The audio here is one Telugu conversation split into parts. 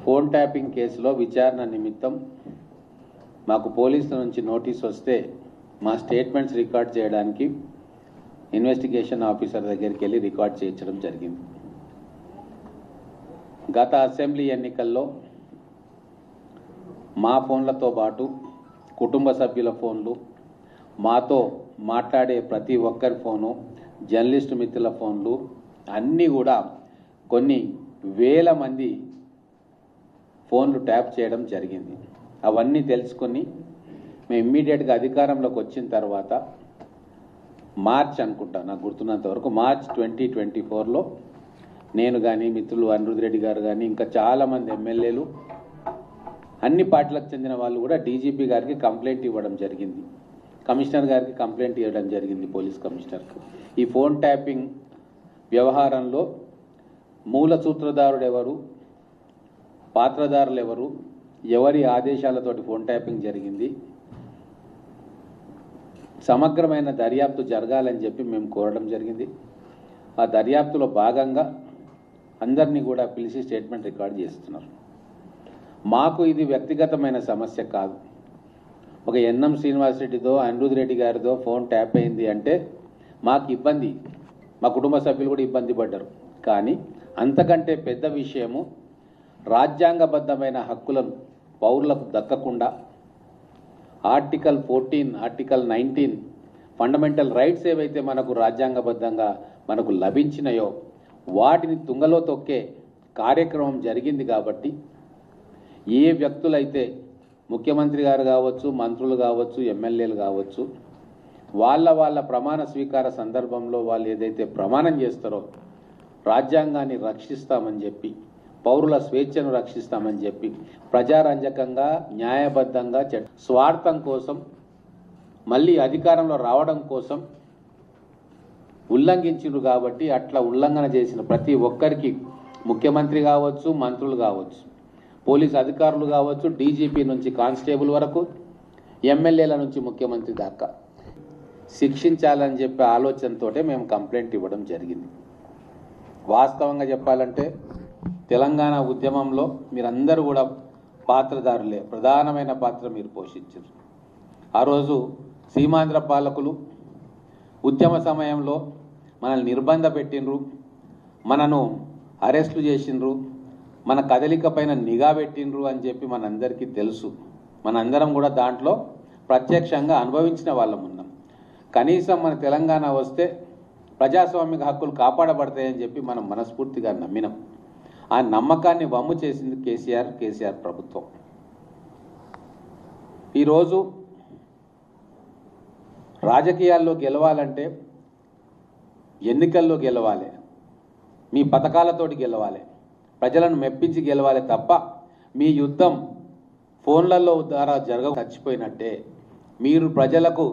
ఫోన్ ట్యాపింగ్ కేసులో విచారణ నిమిత్తం మాకు పోలీసుల నుంచి నోటీస్ వస్తే మా స్టేట్మెంట్స్ రికార్డ్ చేయడానికి ఇన్వెస్టిగేషన్ ఆఫీసర్ దగ్గరికి వెళ్ళి రికార్డ్ చేయించడం జరిగింది. గత అసెంబ్లీ ఎన్నికల్లో మా ఫోన్లతో పాటు కుటుంబ సభ్యుల ఫోన్లు, మాతో మాట్లాడే ప్రతి ఒక్కరి ఫోను, జర్నలిస్టు మిత్రుల ఫోన్లు అన్నీ కూడా కొన్ని వేల మంది ఫోన్లు ట్యాప్ చేయడం జరిగింది. అవన్నీ తెలుసుకొని మేము ఇమ్మీడియట్గా అధికారంలోకి వచ్చిన తర్వాత మార్చ్ అనుకుంటా, నాకు గుర్తున్నంత వరకు మార్చ్ 2024లో నేను కానీ మిత్రులు అనిరుద్ రెడ్డి గారు కానీ ఇంకా చాలామంది ఎమ్మెల్యేలు, అన్ని పార్టీలకు చెందిన వాళ్ళు కూడా డీజీపీ గారికి కంప్లైంట్ ఇవ్వడం జరిగింది, కమిషనర్ గారికి కంప్లైంట్ ఇవ్వడం జరిగింది, పోలీస్ కమిషనర్కు. ఈ ఫోన్ ట్యాపింగ్ వ్యవహారంలో మూల సూత్రధారుడు ఎవరు, పాత్రధారులు ఎవరు, ఎవరి ఆదేశాలతోటి ఫోన్ ట్యాపింగ్ జరిగింది, సమగ్రమైన దర్యాప్తు జరగాలని చెప్పి మేము కోరడం జరిగింది. ఆ దర్యాప్తులో భాగంగా అందరినీ కూడా పిలిచి స్టేట్మెంట్ రికార్డ్ చేస్తున్నారు. మాకు ఇది వ్యక్తిగతమైన సమస్య కాదు. ఒక ఎన్ఎం శ్రీనివాసరెడ్డితో అనిరుద్ రెడ్డి గారితో ఫోన్ ట్యాప్ అయింది అంటే మాకు ఇబ్బంది, మా కుటుంబ సభ్యులు కూడా ఇబ్బంది పడ్డారు. కానీ అంతకంటే పెద్ద విషయము, రాజ్యాంగబద్ధమైన హక్కులను పౌరులకు దక్కకుండా ఆర్టికల్ 14, ఆర్టికల్ 19 ఫండమెంటల్ రైట్స్ ఏవైతే మనకు రాజ్యాంగబద్ధంగా మనకు లభించినాయో వాటిని తుంగలో తొక్కే కార్యక్రమం జరిగింది. కాబట్టి ఏ వ్యక్తులైతే ముఖ్యమంత్రి గారు కావచ్చు, మంత్రులు కావచ్చు, ఎమ్మెల్యేలు కావచ్చు, వాళ్ళ ప్రమాణ స్వీకార సందర్భంలో వాళ్ళు ఏదైతే ప్రమాణం చేస్తారో రాజ్యాంగాన్ని రక్షిస్తామని చెప్పి, పౌరుల స్వేచ్ఛను రక్షిస్తామని చెప్పి, ప్రజారంజకంగా న్యాయబద్ధంగా స్వార్థం కోసం మళ్ళీ అధికారంలో రావడం కోసం ఉల్లంఘించారు. కాబట్టి అట్లా ఉల్లంఘన చేసిన ప్రతి ఒక్కరికి, ముఖ్యమంత్రి కావచ్చు, మంత్రులు కావచ్చు, పోలీస్ అధికారులు కావచ్చు, డీజీపీ నుంచి కానిస్టేబుల్ వరకు, ఎమ్మెల్యేల నుంచి ముఖ్యమంత్రి దాకా శిక్షించాలని చెప్పే ఆలోచనతోటే మేము కంప్లైంట్ ఇవ్వడం జరిగింది. వాస్తవంగా చెప్పాలంటే తెలంగాణ ఉద్యమంలో మీరందరూ కూడా పాత్రధారులే, ప్రధానమైన పాత్ర మీరు పోషించారు. ఆ రోజు సీమాంధ్ర పాలకులు ఉద్యమ సమయంలో మనల్ని నిర్బంధ పెట్టినరు, మనను అరెస్టులు చేసిండ్రు, మన కదలిక పైన నిఘా పెట్టినరు అని చెప్పి మనందరికీ తెలుసు. మనందరం కూడా దాంట్లో ప్రత్యక్షంగా అనుభవించిన వాళ్ళం ఉన్నాం. కనీసం మన తెలంగాణ వస్తే ప్రజాస్వామిక హక్కులు కాపాడబడతాయని చెప్పి మనం మనస్ఫూర్తిగా నమ్మినాం. ఆ నమ్మకాన్ని వమ్ము చేసింది కేసీఆర్ ప్రభుత్వం. ఈరోజు రాజకీయాల్లో గెలవాలంటే ఎన్నికల్లో గెలవాలి, మీ పథకాలతోటి గెలవాలి, ప్రజలను మెప్పించి గెలవాలి తప్ప మీ యుద్ధం ఫోన్లలో ద్వారా చచ్చిపోయినట్టే. మీరు ప్రజలకు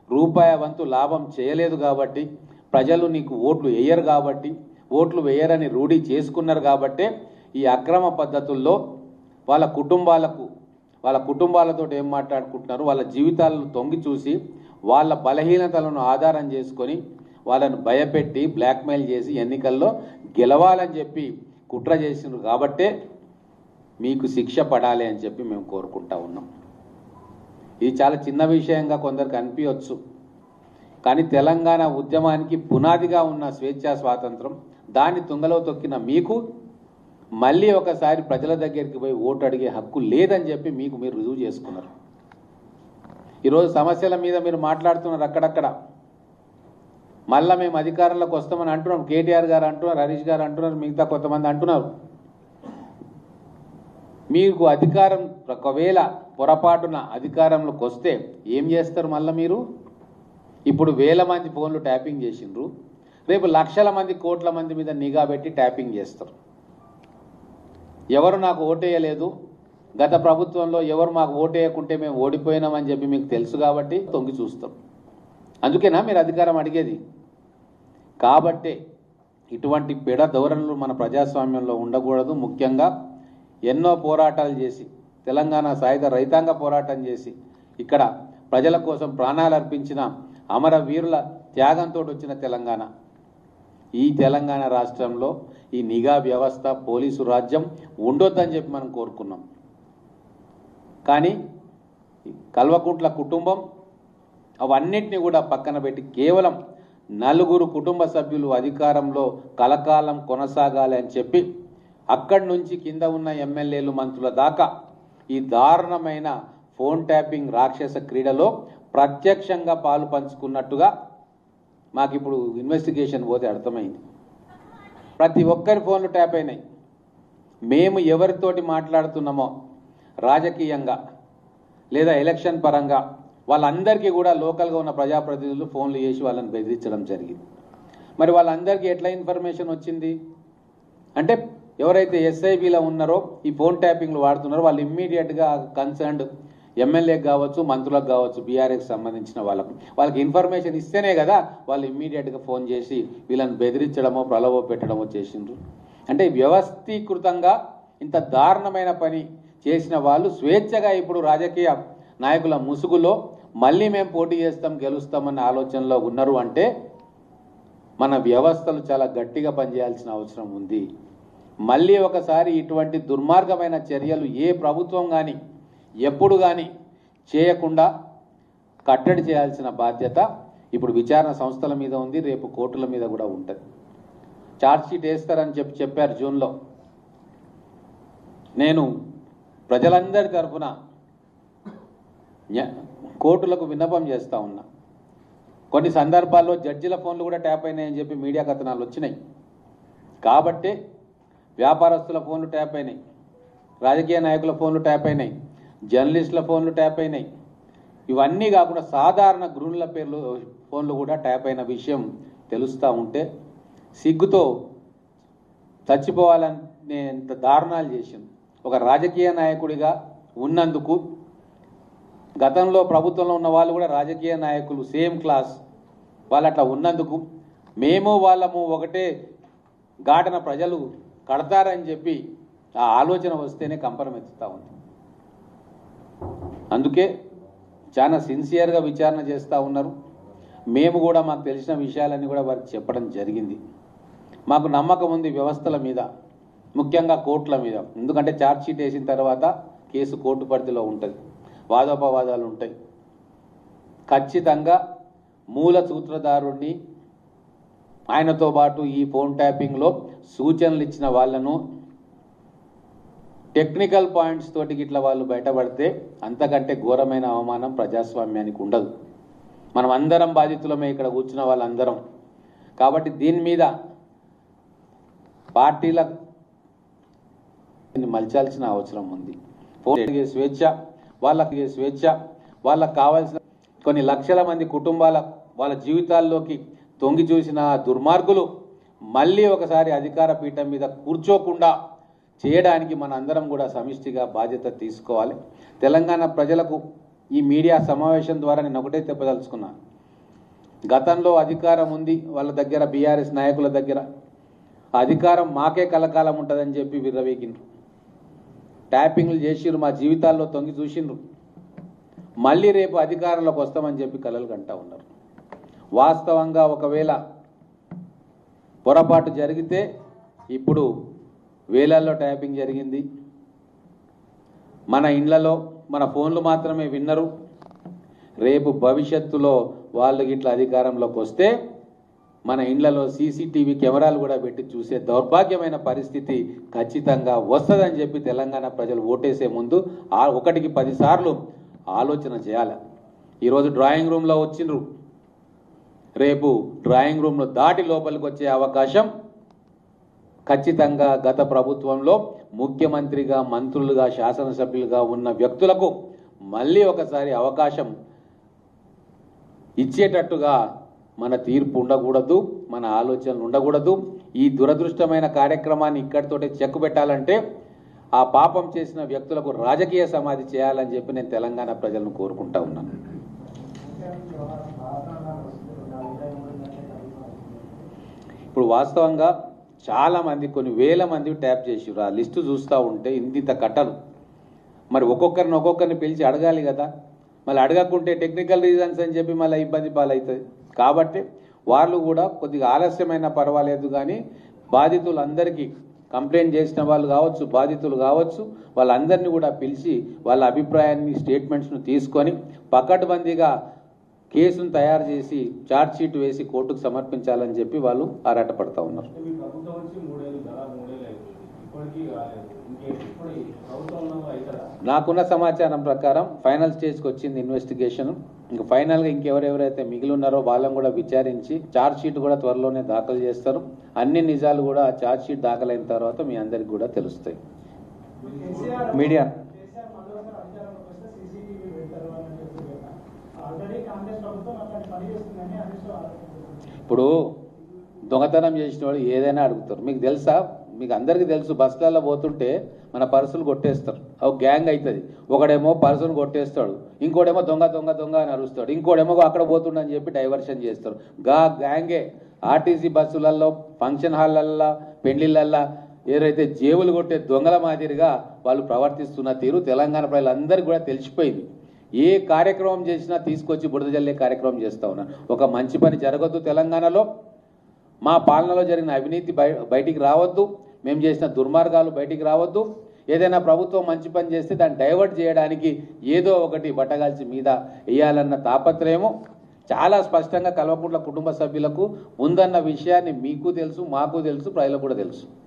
రూపాయి వంతు లాభం చేయలేదు కాబట్టి, ప్రజలు నీకు ఓట్లు వేయరు కాబట్టి, ఓట్లు వేయరని రూఢి చేసుకున్నారు కాబట్టే ఈ అక్రమ పద్ధతుల్లో వాళ్ళ కుటుంబాలతో ఏం మాట్లాడుకుంటున్నారు, వాళ్ళ జీవితాలను తొంగి చూసి వాళ్ళ బలహీనతలను ఆధారం చేసుకొని వాళ్ళను భయపెట్టి బ్లాక్మెయిల్ చేసి ఎన్నికల్లో గెలవాలని చెప్పి కుట్ర చేసినారు. కాబట్టే మీకు శిక్ష పడాలి అని చెప్పి మేము కోరుకుంటా ఉన్నాం. ఇది చాలా చిన్న విషయంగా కొందరికి అనిపించవచ్చు, కానీ తెలంగాణ ఉద్యమానికి పునాదిగా ఉన్న స్వేచ్ఛా స్వాతంత్రం, దాన్ని తుంగలో తొక్కిన మీకు మళ్ళీ ఒకసారి ప్రజల దగ్గరికి పోయి ఓటు అడిగే హక్కు లేదని చెప్పి మీకు మీరు రుజువు చేసుకున్నారు. ఈరోజు సమస్యల మీద మీరు మాట్లాడుతున్నారు అక్కడక్కడ. మళ్ళీ మేము అధికారంలోకి వస్తామని అంటున్నాం. కేటీఆర్ గారు అంటున్నారు, హరీష్ గారు అంటున్నారు, మిగతా కొంతమంది అంటున్నారు. మీకు అధికారం ఒకవేళ పొరపాటున అధికారంలోకి వస్తే ఏం చేస్తారు? మళ్ళీ మీరు ఇప్పుడు వేల మంది ఫోన్లు ట్యాపింగ్ చేసిండ్రు, రేపు లక్షల మంది, కోట్ల మంది మీద నిఘా పెట్టి ట్యాపింగ్ చేస్తారు. ఎవరు నాకు ఓటేయలేదు, గత ప్రభుత్వంలో ఎవరు మాకు ఓటేయకుంటే మేము ఓడిపోయినామని చెప్పి మీకు తెలుసు కాబట్టి తొంగి చూస్తాం. అందుకేనా మీరు అధికారం అడిగేది? కాబట్టే ఇటువంటి పెడ ధోరణులు మన ప్రజాస్వామ్యంలో ఉండకూడదు. ముఖ్యంగా ఎన్నో పోరాటాలు చేసి, తెలంగాణ సాయుధ రైతాంగ పోరాటం చేసి ఇక్కడ ప్రజల కోసం ప్రాణాలు అర్పించిన అమరవీరుల త్యాగంతో వచ్చిన తెలంగాణ. ఈ తెలంగాణ రాష్ట్రంలో ఈ నిఘా వ్యవస్థ పోలీసు రాజ్యం ఉండొద్దని చెప్పి మనం కోరుకున్నాం. కానీ కల్వకుంట్ల కుటుంబం అవన్నిటిని కూడా పక్కన పెట్టి కేవలం 4 కుటుంబ సభ్యులు అధికారంలో కలకాలం కొనసాగాలి అని చెప్పి అక్కడి నుంచి కింద ఉన్న ఎమ్మెల్యేలు మంత్రుల దాకా ఈ దారుణమైన ఫోన్ ట్యాపింగ్ రాక్షస క్రీడలో ప్రత్యక్షంగా పాలు పంచుకున్నట్టుగా మాకు ఇప్పుడు ఇన్వెస్టిగేషన్ పోతే అర్థమైంది. ప్రతి ఒక్కరి ఫోన్లు ట్యాప్ అయినాయి. మేము ఎవరితోటి మాట్లాడుతున్నామో రాజకీయంగా లేదా ఎలక్షన్ పరంగా వాళ్ళందరికీ కూడా లోకల్గా ఉన్న ప్రజాప్రతినిధులు ఫోన్లు చేసి వాళ్ళని బెదిరించడం జరిగింది. మరి వాళ్ళందరికీ ఎట్లా ఇన్ఫర్మేషన్ వచ్చింది అంటే ఎవరైతే ఎస్ఐబిలో ఉన్నారో ఈ ఫోన్ ట్యాపింగ్లు వాడుతున్నారో వాళ్ళు ఇమ్మీడియట్గా కన్సర్న్డ్ ఎమ్మెల్యేకి కావచ్చు మంత్రులకు కావచ్చు బీఆర్ఎస్కి సంబంధించిన వాళ్ళకి ఇన్ఫర్మేషన్ ఇస్తేనే కదా వాళ్ళు ఇమ్మీడియట్గా ఫోన్ చేసి వీళ్ళని బెదిరించడమో ప్రలోభ పెట్టడమో చేసిండ్రు. అంటే వ్యవస్థీకృతంగా ఇంత దారుణమైన పని చేసిన వాళ్ళు స్వేచ్ఛగా ఇప్పుడు రాజకీయ నాయకుల ముసుగులో మళ్ళీ మేము పోటీ చేస్తాం గెలుస్తామన్న ఆలోచనలో ఉన్నారు. అంటే మన వ్యవస్థలు చాలా గట్టిగా పనిచేయాల్సిన అవసరం ఉంది. మళ్ళీ ఒకసారి ఇటువంటి దుర్మార్గమైన చర్యలు ఏ ప్రభుత్వం కానీ ఎప్పుడు కానీ చేయకుండా కట్టడి చేయాల్సిన బాధ్యత ఇప్పుడు విచారణ సంస్థల మీద ఉంది, రేపు కోర్టుల మీద కూడా ఉంటుంది. ఛార్జ్షీట్ వేస్తారని చెప్పారు జూన్లో. నేను ప్రజలందరి తరఫున కోర్టులకు విన్నపం చేస్తూ ఉన్నా. కొన్ని సందర్భాల్లో జడ్జిల ఫోన్లు కూడా ట్యాప్ అయినాయని చెప్పి మీడియా కథనాలు వచ్చినాయి. కాబట్టే వ్యాపారస్తుల ఫోన్లు ట్యాప్ అయినాయి, రాజకీయ నాయకుల ఫోన్లు ట్యాప్ అయినాయి, జర్నలిస్టుల ఫోన్లు ట్యాప్ అయినాయి. ఇవన్నీ కాకుండా సాధారణ గృహుల ఫోన్లు కూడా ట్యాప్ అయిన విషయం తెలుస్తూ ఉంటే సిగ్గుతో చచ్చిపోవాలని ఎంత దారుణాలు చేసింది. ఒక రాజకీయ నాయకుడిగా ఉన్నందుకు గతంలో ప్రభుత్వంలో ఉన్న వాళ్ళు కూడా రాజకీయ నాయకులు సేమ్ క్లాస్ వాళ్ళు అట్లా ఉన్నందుకు మేము వాళ్ళము ఒకటే ఘాటన ప్రజలు కడతారని చెప్పి ఆ ఆలోచన వస్తేనే కంపరం ఎత్తుతూ ఉంది. అందుకే చాలా సిన్సియర్గా విచారణ చేస్తూ ఉన్నారు. మేము కూడా మాకు తెలిసిన విషయాలన్నీ కూడా వారికి చెప్పడం జరిగింది. మాకు నమ్మకం ఉంది వ్యవస్థల మీద, ముఖ్యంగా కోర్టుల మీద. ఎందుకంటే ఛార్జ్షీట్ వేసిన తర్వాత కేసు కోర్టు పరిధిలో ఉంటుంది, వాదోపవాదాలు ఉంటాయి. ఖచ్చితంగా మూల సూత్రధారుణ్ణి ఆయనతో పాటు ఈ ఫోన్ ట్యాపింగ్లో సూచనలు ఇచ్చిన వాళ్ళను టెక్నికల్ పాయింట్స్ తోటి ఇట్లా వాళ్ళు బయటపడితే అంతకంటే ఘోరమైన అవమానం ప్రజాస్వామ్యానికి ఉండదు. మనం అందరం బాధితులమే ఇక్కడ కూర్చున్న వాళ్ళందరం. కాబట్టి దీని మీద పార్టీల మలచాల్సిన అవసరం ఉంది. స్వేచ్ఛ వాళ్ళకి కావాల్సిన కొన్ని లక్షల మంది కుటుంబాల వాళ్ళ జీవితాల్లోకి తొంగి చూసిన దుర్మార్గులు మళ్ళీ ఒకసారి అధికార పీఠం మీద కూర్చోకుండా చేయడానికి మన అందరం కూడా సమిష్టిగా బాధ్యత తీసుకోవాలి. తెలంగాణ ప్రజలకు ఈ మీడియా సమావేశం ద్వారా నేను ఒకటే చెప్పదలుచుకున్నాను. గతంలో అధికారం ఉంది వాళ్ళ దగ్గర, బీఆర్ఎస్ నాయకుల దగ్గర. అధికారం మాకే కలకాలం ఉంటుందని చెప్పి విర్రవీగిండ్రు, ట్యాపింగ్లు చేసిర్రు, మా జీవితాల్లో తొంగి చూసిండ్రు. మళ్ళీ రేపు అధికారంలోకి వస్తామని చెప్పి కలలు కంటా ఉన్నారు. వాస్తవంగా ఒకవేళ పొరపాటు జరిగితే ఇప్పుడు వేలల్లో ట్యాపింగ్ జరిగింది. మన ఇండ్లలో మన ఫోన్లు మాత్రమే విన్నరు. రేపు భవిష్యత్తులో వాళ్ళు ఇట్లా అధికారంలోకి వస్తే మన ఇండ్లలో సీసీటీవీ కెమెరాలు కూడా పెట్టి చూసే దౌర్భాగ్యమైన పరిస్థితి ఖచ్చితంగా వస్తుందని చెప్పి తెలంగాణ ప్రజలు ఓటేసే ముందు 1కి 10 సార్లు ఆలోచన చేయాలి. ఈరోజు డ్రాయింగ్ రూమ్లో వచ్చిండ్రు, రేపు డ్రాయింగ్ రూమ్ను దాటి లోపలికి వచ్చే అవకాశం ఖచ్చితంగా గత ప్రభుత్వంలో ముఖ్యమంత్రిగా, మంత్రులుగా, శాసనసభ్యులుగా ఉన్న వ్యక్తులకు మళ్ళీ ఒకసారి అవకాశం ఇచ్చేటట్టుగా మన తీర్పు ఉండకూడదు, మన ఆలోచనలు ఉండకూడదు. ఈ దురదృష్టమైన కార్యక్రమాన్ని ఇక్కడితోటే చెక్కు పెట్టాలంటే ఆ పాపం చేసిన వ్యక్తులకు రాజకీయ సమాధి చేయాలని చెప్పి నేను తెలంగాణ ప్రజలను కోరుకుంటా ఉన్నాను. ఇప్పుడు వాస్తవంగా చాలామంది, కొన్ని వేల మంది ట్యాప్ చేసిర్రు. ఆ లిస్టు చూస్తూ ఉంటే ఇంత కట్టలు. మరి ఒక్కొక్కరిని పిలిచి అడగాలి కదా. మళ్ళీ అడగకుంటే టెక్నికల్ రీజన్స్ అని చెప్పి మళ్ళీ ఇబ్బంది పాలవుతుంది. కాబట్టి వాళ్ళు కూడా కొద్దిగా ఆలస్యమైన పర్వాలేదు, కానీ బాధితులందరికీ కంప్లైంట్ చేసిన వాళ్ళు కావచ్చు, బాధితులు కావచ్చు, వాళ్ళందరినీ కూడా పిలిచి వాళ్ళ అభిప్రాయాన్ని, స్టేట్మెంట్స్ను తీసుకొని పకడ్బందీగా కేసును తయారు చేసి ఛార్జ్ షీట్ వేసి కోర్టుకు సమర్పించాలని చెప్పి వాళ్ళు ఆరాటపడతా ఉన్నారు. నాకున్న సమాచారం ప్రకారం ఫైనల్ స్టేజ్కి వచ్చింది ఇన్వెస్టిగేషన్. ఇంకా ఫైనల్గా ఇంకెవరెవరైతే మిగిలి ఉన్నారో వాళ్ళని కూడా విచారించి ఛార్జ్ షీట్ కూడా త్వరలోనే దాఖలు చేస్తారు. అన్ని నిజాలు కూడా ఛార్జ్ షీట్ దాఖలైన తర్వాత మీ అందరికి కూడా తెలుస్తాయి. మీడియా ఇప్పుడు దొంగతనం చేసిన వాడు ఏదైనా అడుగుతారు. మీకు తెలుసా, మీకు అందరికీ తెలుసు, బస్సులలో పోతుంటే మన పర్సులు కొట్టేస్తారు. ఒక గ్యాంగ్ అవుతుంది. ఒకడేమో పర్సును కొట్టేస్తాడు, ఇంకోడేమో దొంగ దొంగ దొంగ అని అరుస్తాడు, ఇంకోడేమో అక్కడ పోతుండని చెప్పి డైవర్షన్ చేస్తారు. గ్యాంగే ఆర్టీసీ బస్సులలో, ఫంక్షన్ హాళ్ళల్లో, పెళ్లిళ్ళల్లో ఏదైతే జేబులు కొట్టే దొంగల మాదిరిగా వాళ్ళు ప్రవర్తిస్తున్న తీరు తెలంగాణ ప్రజలందరికీ కూడా తెలిసిపోయింది. ఏ కార్యక్రమం చేసినా తీసుకొచ్చి బురద జల్లే కార్యక్రమం చేస్తూ ఉన్నారు. ఒక మంచి పని జరగద్దు తెలంగాణలో, మా పాలనలో జరిగిన అవినీతి బయటికి రావద్దు, మేము చేసిన దుర్మార్గాలు బయటికి రావద్దు. ఏదైనా ప్రభుత్వం మంచి పని చేస్తే దాన్ని డైవర్ట్ చేయడానికి ఏదో ఒకటి బట్టగాల్చి మీద వేయాలన్న తాపత్రయము చాలా స్పష్టంగా కల్వకుంట్ల కుటుంబ సభ్యులకు ఉందన్న విషయాన్ని మీకు తెలుసు, మాకు తెలుసు, ప్రజలకు కూడా తెలుసు.